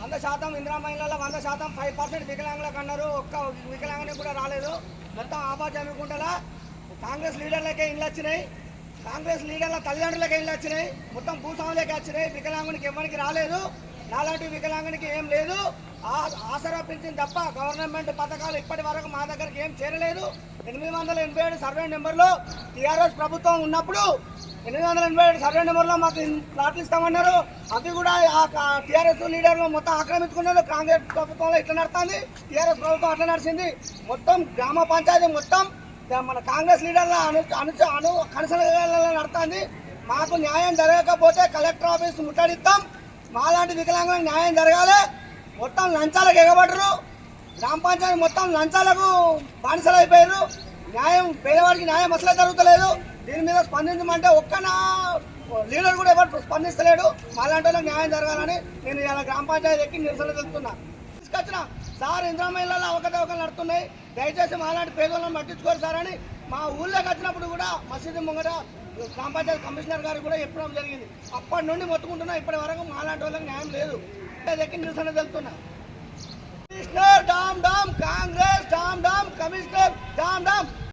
100% ఇందిరా మహిళల 100% 5% వికలాంగులకు అన్నారు. ఒక్క వికలాంగునికి కూడా రాలేదు. మొత్తం ఆపాచనుకుంటా కాంగ్రెస్ లీడర్లకే ఇళ్ళు వచ్చినాయి, కాంగ్రెస్ లీడర్ల తల్లిదండ్రులకే ఇళ్ళు వచ్చినాయి, మొత్తం భూస్వాములకే వచ్చినాయి. వికలాంగునికి ఎవరికి రాలేదు. నాలాంటి వికలాంగునికి ఏం లేదు. ఆసరా పింఛన్ తప్ప గవర్నమెంట్ పథకాలు ఇప్పటి వరకు మా దగ్గరికి ఏం చేరలేదు. 887 సర్వే నెంబర్లో టీఆర్ఎస్ ప్రభుత్వం ఉన్నప్పుడు 887 సర్వే నెంబర్లో మాకు ప్లాట్లు ఇస్తామన్నారు. అవి కూడా టీఆర్ఎస్ లీడర్లు మొత్తం ఆక్రమించుకున్నారు. కాంగ్రెస్ ప్రభుత్వంలో ఇట్లా నడుస్తుంది, టీఆర్ఎస్ ప్రభుత్వం అట్లా నడిచింది. మొత్తం గ్రామ పంచాయతీ మొత్తం మన కాంగ్రెస్ లీడర్ల కనసలలో నడుతుంది. మాకు న్యాయం జరగకపోతే కలెక్టర్ ఆఫీస్ ముట్టడిస్తాం. మాలాంటి వికలాంగులకు న్యాయం జరగాలి. మొత్తం లంచాలకు ఎగబడరు. గ్రామ పంచాయతీ మొత్తం లంచాలకు బానిసలు అయిపోయారు. న్యాయం పేదవాడికి న్యాయం అసలే జరుగుతలేదు. దీని మీద స్పందించమంటే ఒక్క లీడర్ కూడా ఎవరు స్పందిస్తలేడు. మాలాంటి వాళ్ళకి న్యాయం జరగాలని నేను ఇలా గ్రామ పంచాయతీ ఎక్కి నిరసన తెలుపుతున్నా. తీసుకొచ్చిన సార్ ఇందిరా మహిళల్లో అవకతవకలు నడుతున్నాయి, దయచేసి మాలాంటి పేదోళ్ళని పట్టించుకోరు సార్ అని మా ఊళ్ళోకి వచ్చినప్పుడు కూడా మసీదు ముంగట గ్రామ పంచాయతీ కమిషనర్ గారు కూడా చెప్పడం జరిగింది. అప్పటి నుండి మొత్తుకుంటున్నా, ఇప్పటి వరకు మాలాంటి వాళ్ళకి న్యాయం లేదు. ఎక్కి నిరసన తెలుపుతున్నా. Commissioner down down, Congress down down, commissioner down dam.